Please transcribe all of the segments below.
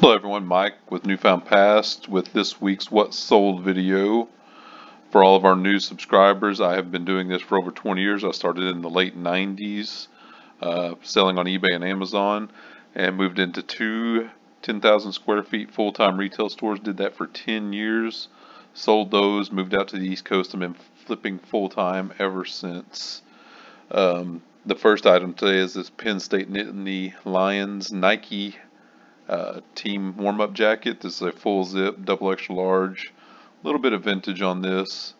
Hello everyone, Mike with Newfound Past with this week's What Sold video. For all of our new subscribers, I have been doing this for over 20 years. I started in the late 90s selling on eBay and Amazon and moved into two 10,000 square feet full-time retail stores. Did that for 10 years. Sold those, moved out to the East Coast, and been flipping full-time ever since. The first item today is this Penn State Nittany Lions Nike team warm-up jacket. This is a full zip, double extra large. A little bit of vintage on this.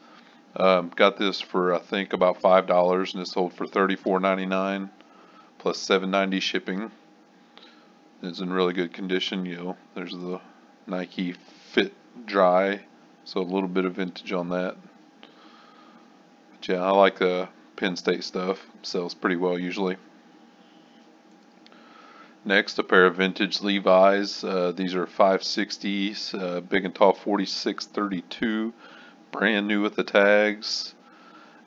Got this for I think about $5, and it sold for $34.99 plus $7.90 shipping. It's in really good condition. There's the Nike Fit Dry, so a little bit of vintage on that. But yeah, I like the Penn State stuff. Sells pretty well usually. Next, a pair of vintage Levi's. These are 560s, big and tall, 4632, brand new with the tags.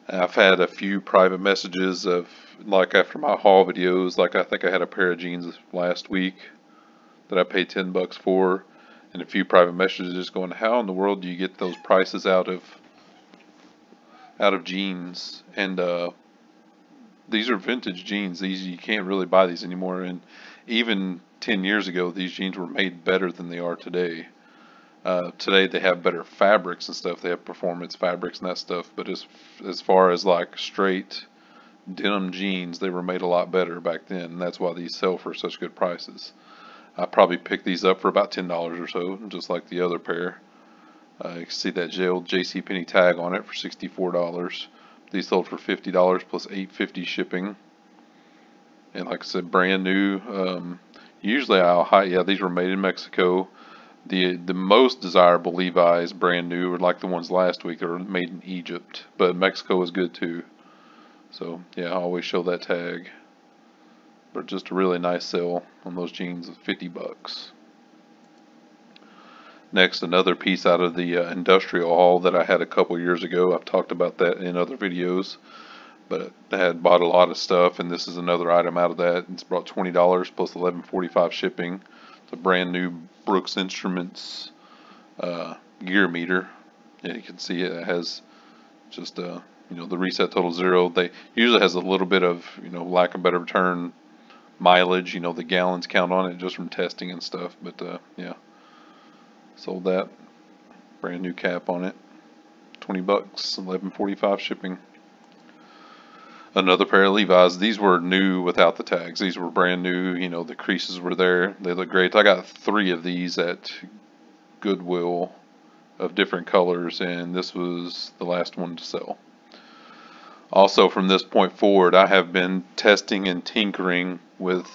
I've had a few private messages of, like after my haul videos, like I think I had a pair of jeans last week that I paid $10 for, and a few private messages going, how in the world do you get those prices out of jeans? And these are vintage jeans. You can't really buy these anymore, and even 10 years ago these jeans were made better than they are today. Today they have better fabrics and stuff. They have performance fabrics and that stuff, but as far as like straight denim jeans, they were made a lot better back then, and that's why these sell for such good prices. I probably picked these up for about $10 or so, just like the other pair. You can see that old JCPenney tag on it for $64. These sold for $50 plus $8.50 shipping. And like I said, brand new. Usually these were made in Mexico. The most desirable Levi's brand new are like the ones last week that are made in Egypt, but Mexico is good too. So yeah, I always show that tag. But just a really nice sale on those jeans of $50. Next, another piece out of the industrial haul that I had a couple years ago. I've talked about that in other videos, but I had bought a lot of stuff, and this is another item out of that. It's brought $20 plus $11.45 shipping. It's a brand new Brooks Instruments gear meter, and you can see it has just the reset total 0. They usually has a little bit of lack of better term mileage, the gallons count on it just from testing and stuff. But yeah, sold that. Brand new cap on it, $20, $11.45 shipping. Another pair of Levi's. These were new without the tags. These were brand new. The creases were there. They look great. I got 3 of these at Goodwill of different colors, and this was the last one to sell. Also, from this point forward, I have been testing and tinkering with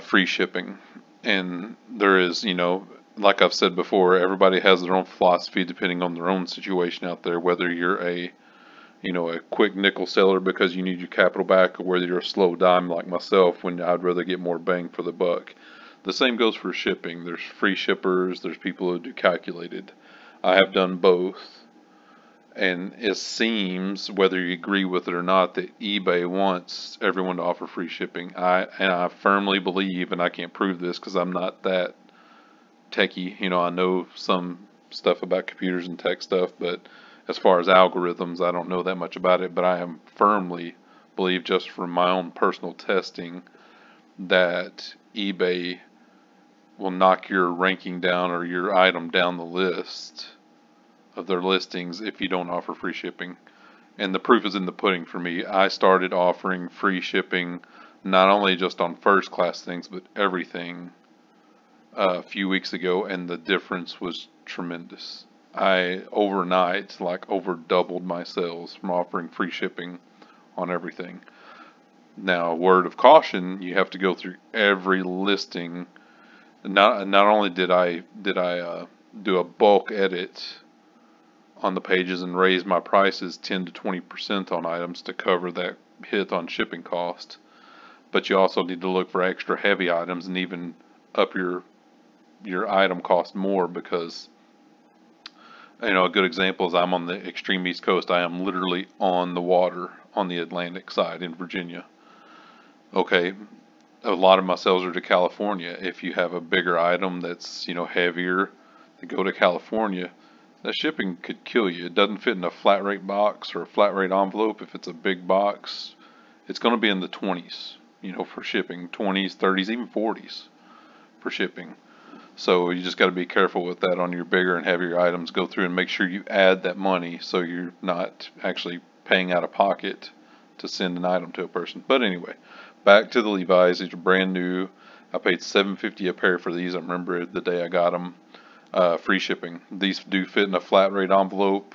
free shipping. And there is, like I've said before, everybody has their own philosophy depending on their own situation out there, whether you're a quick nickel seller because you need your capital back, or whether you're a slow dime like myself when I'd rather get more bang for the buck. The same goes for shipping. There's free shippers, there's people who do calculated. I have done both, and it seems, whether you agree with it or not, that eBay wants everyone to offer free shipping. I firmly believe, and I can't prove this because I'm not that techie, I know some stuff about computers and tech stuff, but as far as algorithms, I don't know that much about it, but I am firmly believe, just from my own personal testing, that eBay will knock your ranking down or your item down the list of their listings if you don't offer free shipping. And the proof is in the pudding for me. I started offering free shipping not only just on first class things, but everything a few weeks ago, and the difference was tremendous. I overnight over doubled my sales from offering free shipping on everything. Now, word of caution, you have to go through every listing. Not only did I do a bulk edit on the pages and raise my prices 10 to 20% on items to cover that hit on shipping cost, but you also need to look for extra heavy items and even up your item cost more, because a good example is I'm on the extreme East Coast. I am literally on the water on the Atlantic side in Virginia. Okay, a lot of my sales are to California. If you have a bigger item that's, heavier, to go to California, that shipping could kill you. It doesn't fit in a flat rate box or a flat rate envelope. If it's a big box, it's going to be in the 20s, for shipping, 20s, 30s, even 40s for shipping. So you just got to be careful with that on your bigger and heavier items. Go through and make sure you add that money so you're not actually paying out of pocket to send an item to a person. But anyway, back to the Levi's. These are brand new. I paid $7.50 a pair for these. I remember the day I got them. Free shipping. These do fit in a flat rate envelope,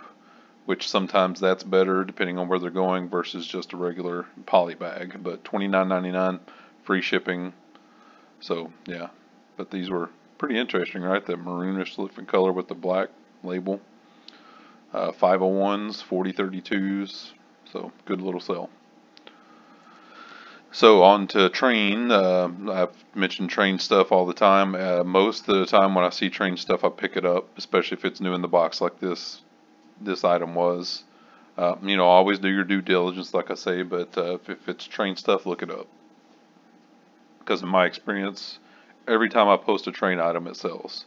which sometimes that's better depending on where they're going versus just a regular poly bag. But $29.99 free shipping. So yeah, but these were pretty interesting, right? That maroonish looking color with the black label. 501s, 4032s. So good little sale. So on to Train. I've mentioned Train stuff all the time. Most of the time when I see Train stuff, I pick it up, especially if it's new in the box like this item was. Always do your due diligence, like I say, but if it's Train stuff, look it up. Because in my experience, every time I post a Train item, it sells.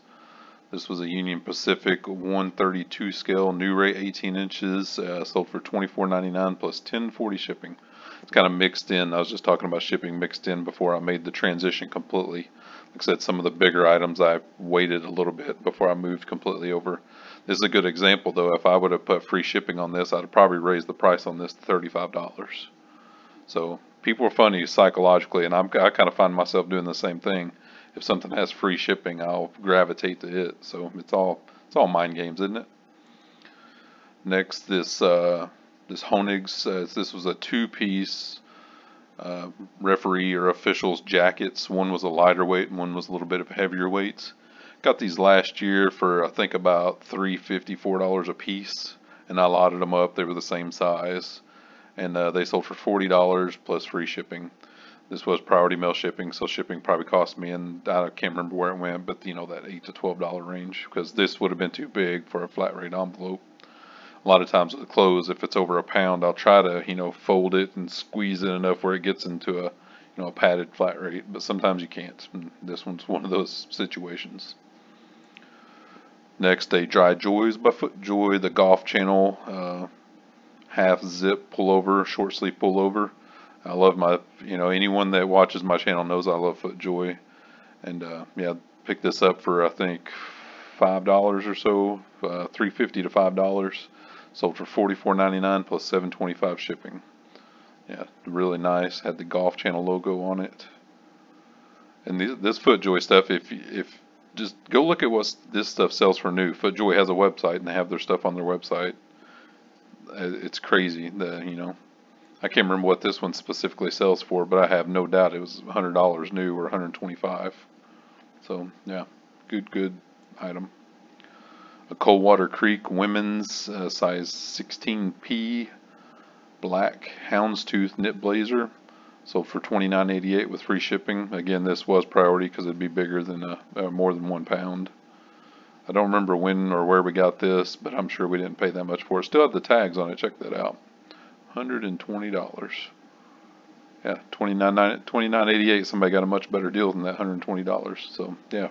This was a Union Pacific 132 scale, new rate 18 inches, sold for $24.99 plus $10.40 shipping. It's kind of mixed in. I was just talking about shipping mixed in before I made the transition completely. Like I said, some of the bigger items I waited a little bit before I moved completely over. This is a good example though. If I would have put free shipping on this, I'd have probably raised the price on this to $35. So people are funny psychologically, and I kind of find myself doing the same thing. If something has free shipping, I'll gravitate to it. So it's all mind games, isn't it? Next, this Honig's. This was a two-piece referee or officials jackets. One was a lighter weight and one was a little bit of a heavier weight. Got these last year for I think about $3.50, $4 a piece, and I lotted them up. They were the same size, and they sold for $40 plus free shipping. This was priority mail shipping, so shipping probably cost me, and I can't remember where it went, but that $8 to $12 range, because this would have been too big for a flat rate envelope. A lot of times with clothes, if it's over a pound, I'll try to, fold it and squeeze it enough where it gets into a padded flat rate, but sometimes you can't. And this one's one of those situations. Next, a Dry Joys by FootJoy, the Golf Channel, half zip pullover, short sleeve pullover. I love anyone that watches my channel knows I love FootJoy. And yeah, picked this up for I think $5 or so, $3.50 to $5. Sold for $44.99 plus $7.25 shipping. Yeah, really nice. Had the Golf Channel logo on it. And this FootJoy stuff, if just go look at what this stuff sells for new. FootJoy has a website and they have their stuff on their website. It's crazy. I can't remember what this one specifically sells for, but I have no doubt it was $100 new or $125. So yeah, good item. A Coldwater Creek women's size 16P black houndstooth knit blazer, sold for $29.88 with free shipping. Again, this was priority because it'd be bigger than more than 1 pound. I don't remember when or where we got this, but I'm sure we didn't pay that much for it. Still have the tags on it. Check that out. $120. Yeah, $29.88. Somebody got a much better deal than that $120. So yeah,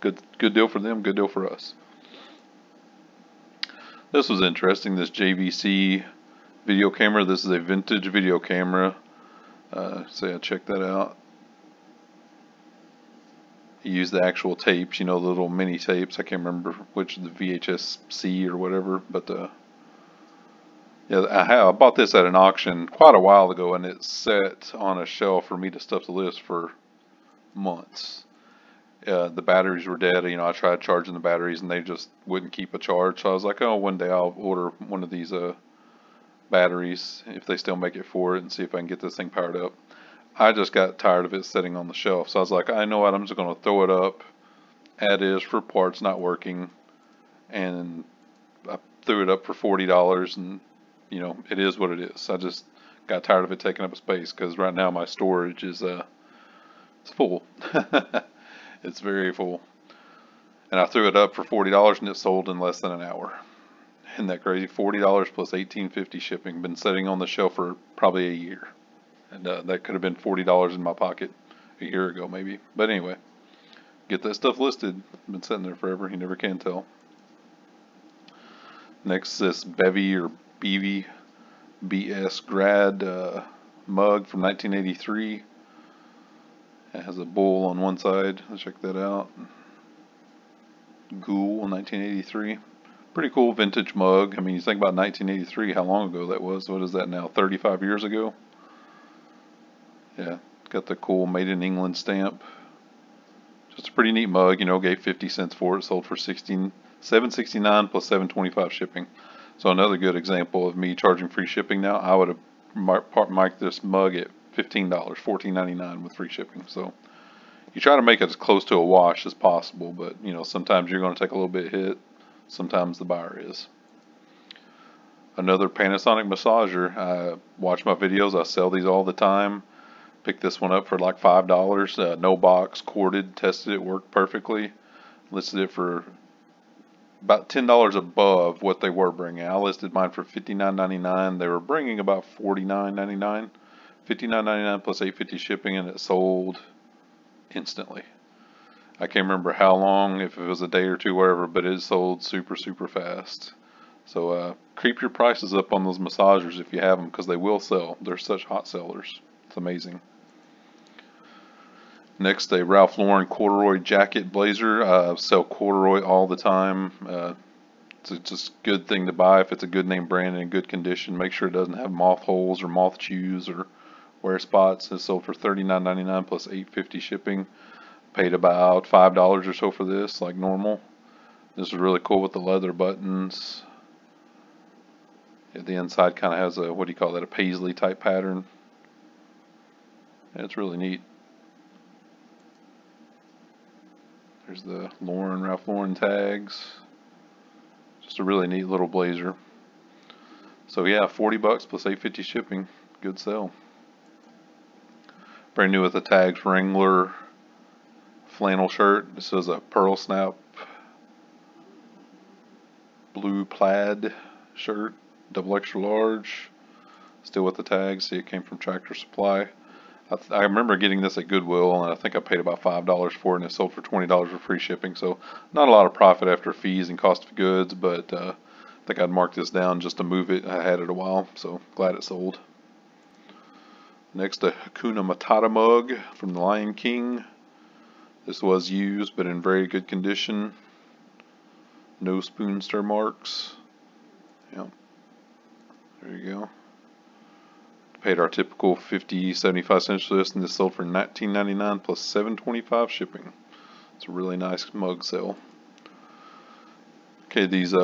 good deal for them. Good deal for us. This was interesting. This JVC video camera. This is a vintage video camera. So yeah, check that out. He used the actual tapes, the little mini tapes. I can't remember which, the VHS-C or whatever, but yeah, I bought this at an auction quite a while ago, and it sat on a shelf for me to stuff the list for months. The batteries were dead. I tried charging the batteries, and they just wouldn't keep a charge. So I was like, oh, one day I'll order one of these batteries, if they still make it for it, and see if I can get this thing powered up. I just got tired of it sitting on the shelf. So I was like, I know what, I'm just going to throw it up, as is for parts not working. And I threw it up for $40, and it is what it is. I just got tired of it taking up space, because right now my storage is it's full. It's very full. And I threw it up for $40, and it sold in less than an hour. Isn't that crazy? $40 plus $18.50 shipping. Been sitting on the shelf for probably a year, and that could have been $40 in my pocket a year ago maybe. But anyway, get that stuff listed. Been sitting there forever. You never can tell. Next, this Bevy or BV BS Grad mug from 1983. It has a bull on one side. Let's check that out. Ghoul 1983. Pretty cool vintage mug. I mean, you think about 1983, how long ago that was. What is that now? 35 years ago? Yeah, got the cool Made in England stamp. Just a pretty neat mug, you know, gave 50 cents for it, sold for $7.69 plus $7.25 shipping. So another good example of me charging free shipping now. I would have marked this mug at $15, $14.99 with free shipping. So you try to make it as close to a wash as possible, but you know, sometimes you're going to take a little bit hit, sometimes the buyer is. Another Panasonic massager. I watch my videos, I sell these all the time. Picked this one up for like $5, no box, corded, tested it, worked perfectly. Listed it for about $10 above what they were bringing. I listed mine for $59.99. They were bringing about $49.99. $59.99 plus $8.50 shipping, and it sold instantly. I can't remember how long, if it was a day or two, whatever, but it sold super, super fast. So creep your prices up on those massagers if you have them, because they will sell. They're such hot sellers. It's amazing. Next, a Ralph Lauren corduroy jacket blazer. Sell corduroy all the time. It's just a good thing to buy if it's a good name brand and in good condition. Make sure it doesn't have moth holes or moth chews or wear spots. It's sold for $39.99 plus $8.50 shipping. Paid about $5 or so for this, like normal. This is really cool with the leather buttons. The inside kind of has a, what do you call that, a paisley type pattern. And it's really neat. There's the Ralph Lauren tags. Just a really neat little blazer. So yeah, 40 bucks plus $8.50 shipping. Good sell. Brand new with the tags, Wrangler flannel shirt. This is a pearl snap blue plaid shirt, double extra large. Still with the tags. See, it came from Tractor Supply. I remember getting this at Goodwill, and I think I paid about $5 for it, and it sold for $20 with free shipping. So not a lot of profit after fees and cost of goods, but I think I'd mark this down just to move it. I had it a while, so glad it sold. Next, a Hakuna Matata mug from the Lion King. This was used, but in very good condition. No spoon stir marks. Yep. There you go. Paid our typical 50-75 cents for this, and this sold for $19.99 plus $7.25 shipping. It's a really nice mug sale. Okay, these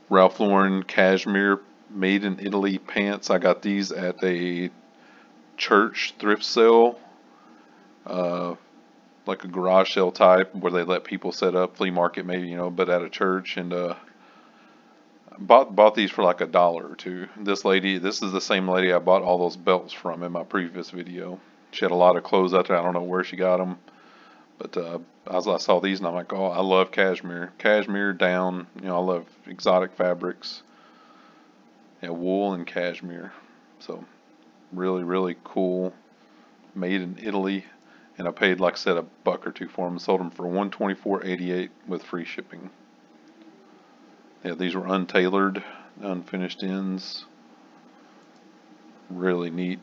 Ralph Lauren cashmere made in Italy pants. I got these at a church thrift sale, like a garage sale type, where they let people set up, flea market maybe, you know, but at a church, and bought these for like $1 or $2. This is the same lady I bought all those belts from in my previous video. She had a lot of clothes out there. I don't know where she got them, but as I saw these, and I'm like, oh, I love cashmere down. You know, I love exotic fabrics. Yeah, wool and cashmere. So really, really cool. Made in Italy, and I paid, like I said, $1 or $2 for them. Sold them for $124.88 with free shipping. Yeah, these were untailored, unfinished ends. Really neat.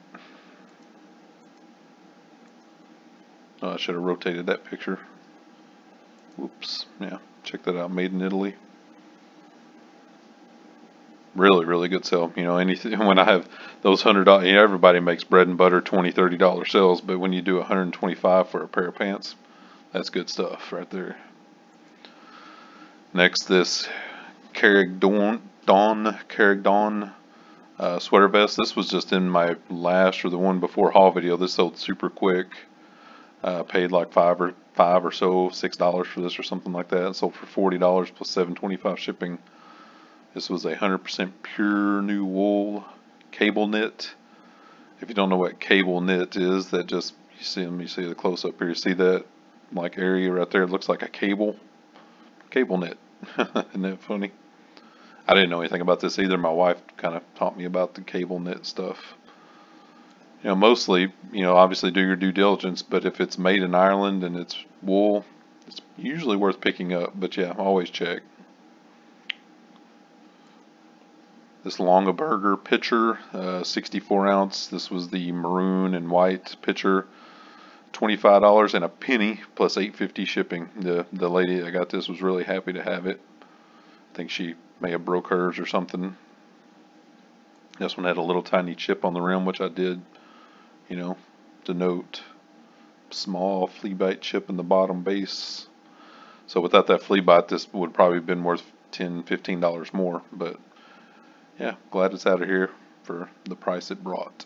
Oh, I should have rotated that picture. Whoops. Yeah, check that out. Made in Italy. Really, really good sale. You know, anything when I have those $100, you know, everybody makes bread and butter $20, $30 sales, but when you do $125 for a pair of pants, that's good stuff right there. Next, this Carragher sweater vest. This was just in my last or the one before haul video. This sold super quick. Paid like five or so, $6 for this or something like that. It sold for $40 plus $7.25 shipping. This was 100% pure new wool cable knit. If you don't know what cable knit is, that just, you see, let me see the close up here. You see that like area right there? It looks like a cable knit. Isn't that funny? I didn't know anything about this either. My wife kind of taught me about the cable knit stuff. Mostly, obviously do your due diligence, but if it's made in Ireland and it's wool, it's usually worth picking up. But yeah, always check. This Longaberger pitcher, 64 ounce. This was the maroon and white pitcher. $25 and a penny plus $8.50 shipping. The lady that got this was really happy to have it. I think she may have broke hers or something. This one had a little tiny chip on the rim, which I did, denote small flea bite chip in the bottom base. So without that flea bite, this would probably have been worth $10, $15 more. But yeah, glad it's out of here for the price it brought.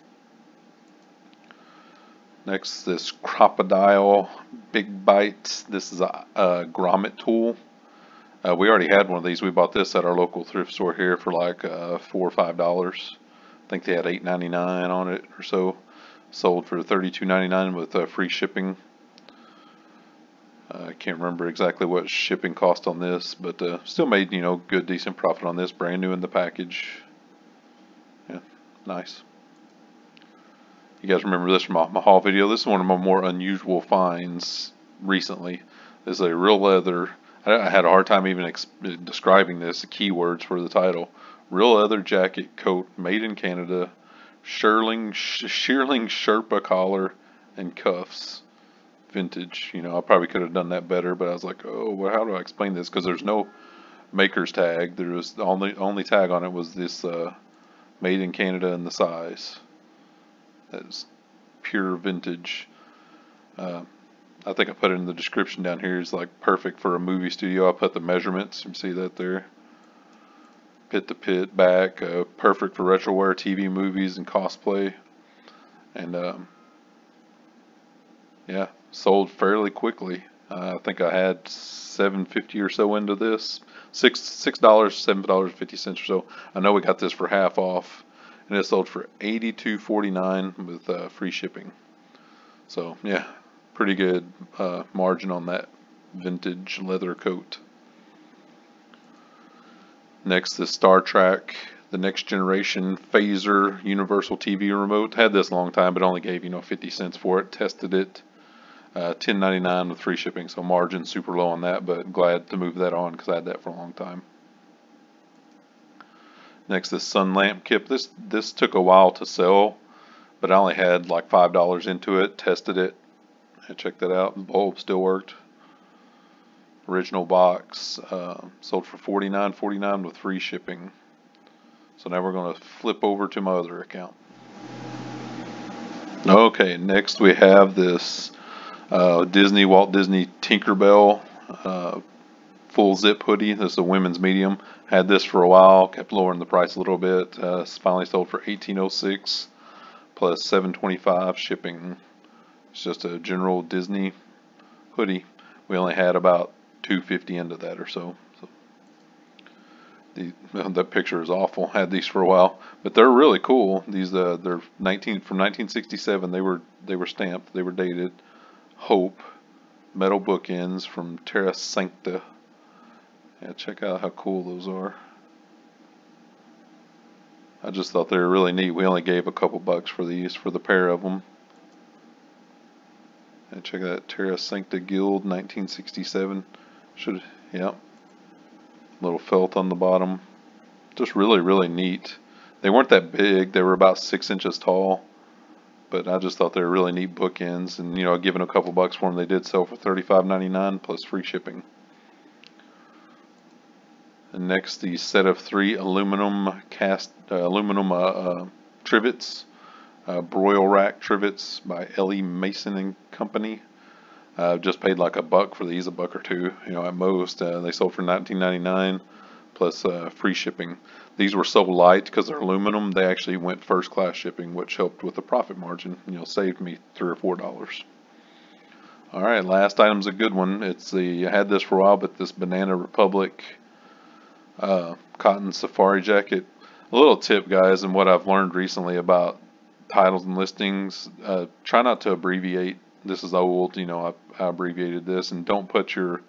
Next, this Crocodile Big Bite. This is a grommet tool. We already had one of these. We bought this at our local thrift store here for like $4 or $5. I think they had $8.99 on it or so. Sold for $32.99 with free shipping. I can't remember exactly what shipping cost on this, but still made good decent profit on this. Brand new in the package. Yeah, nice. You guys remember this from my haul video? This is one of my more unusual finds recently. This is a real leather. I had a hard time even describing this. The keywords for the title: real leather jacket coat, made in Canada, shearling Sherpa collar and cuffs, vintage. I probably could have done that better, but I was like, oh, well, how do I explain this? Because there's no maker's tag. There was the only tag on it was this made in Canada and the size. That's pure vintage. I think I put it in the description down here. It's like perfect for a movie studio. I put the measurements. You see that there? Pit to pit back. Perfect for retroware, TV, movies, and cosplay. And yeah, sold fairly quickly. I think I had $7.50 or so into this. $7.50 or so. I know we got this for half off. And it sold for $82.49 with free shipping. So yeah, pretty good margin on that vintage leather coat. Next is Star Trek, the Next Generation Phaser Universal TV remote. Had this a long time, but only gave 50 cents for it. Tested it, $10.99 with free shipping. So margin super low on that, but glad to move that on because I had that for a long time. Next, this sun lamp kit. This took a while to sell, but I only had like $5 into it. Tested it. And checked that out. The bulb still worked. Original box. Sold for $49.49 with free shipping. So now we're going to flip over to my other account. Okay, next we have this Walt Disney Tinkerbell full zip hoodie. This is a women's medium. Had this for a while, kept lowering the price a little bit. Finally sold for $18.06 plus $7.25 shipping. It's just a general Disney hoodie. We only had about $2.50 into that or so. That picture is awful. Had these for a while, but they're really cool. These they're from 1967. They were stamped. They were dated. Hope metal bookends from Terra Sancta. Yeah, check out how cool those are. I just thought they were really neat. We only gave a couple bucks for these, for the pair of them. And check out that Terra Sancta Guild 1967. Yeah. Little felt on the bottom. Just really, really neat. They weren't that big. They were about 6 inches tall. But I just thought they were really neat bookends. And, giving a couple bucks for them, they did sell for $35.99 plus free shipping. And next, the set of 3 aluminum trivets, broil rack trivets by Ellie Mason and Company. Just paid like $1 for these, $1 or $2, at most. They sold for $19.99 plus free shipping. These were so light because they're aluminum. They actually went first class shipping, which helped with the profit margin. Saved me $3 or $4. All right, last item's a good one. I had this for a while, but this Banana Republic cotton safari jacket. A little tip, guys, and what I've learned recently about titles and listings: try not to abbreviate. This is old, I abbreviated this, and don't put your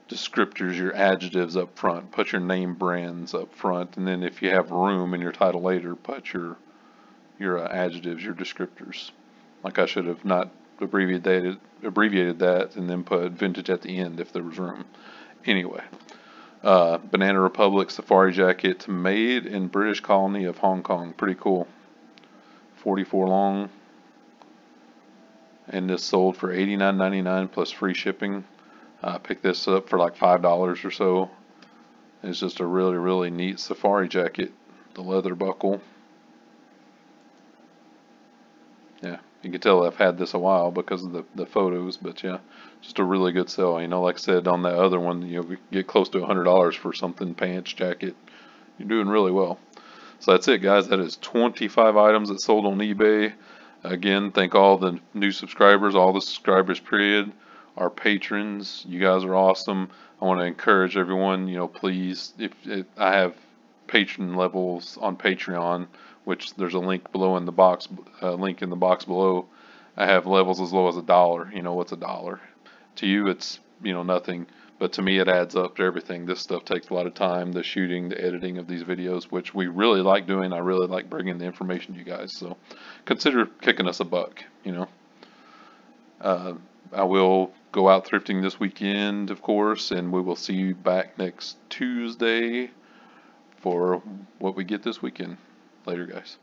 descriptors, your adjectives up front. Put your name brands up front, and then if you have room in your title later, put your your adjectives, your descriptors. Like I should have not abbreviated that and then put vintage at the end if there was room. Anyway, Banana Republic safari jacket made in British colony of Hong Kong. Pretty cool. 44 long. And this sold for $89.99 plus free shipping. I picked this up for like $5 or so. It's just a really, really neat safari jacket. The leather buckle. Yeah, you can tell I've had this a while because of the photos, but yeah, just a really good sell. You know, like I said on that other one, you know, we get close to $100 for something, pants, jacket. You're doing really well. So that's it, guys. That is 25 items that sold on eBay. Again, thank all the new subscribers, all the subscribers, period. Our patrons, you guys are awesome. I want to encourage everyone, you know, please, if I have patron levels on Patreon, which there's a link below in the box, link in the box below. I have levels as low as $1. You know, what's $1? To you, it's, you know, nothing. But to me, it adds up to everything. This stuff takes a lot of time, the shooting, the editing of these videos, which we really like doing. I really like bringing the information to you guys. So consider kicking us a buck, you know. I will go out thrifting this weekend, of course, and we will see you back next Tuesday for what we get this weekend. Later, guys.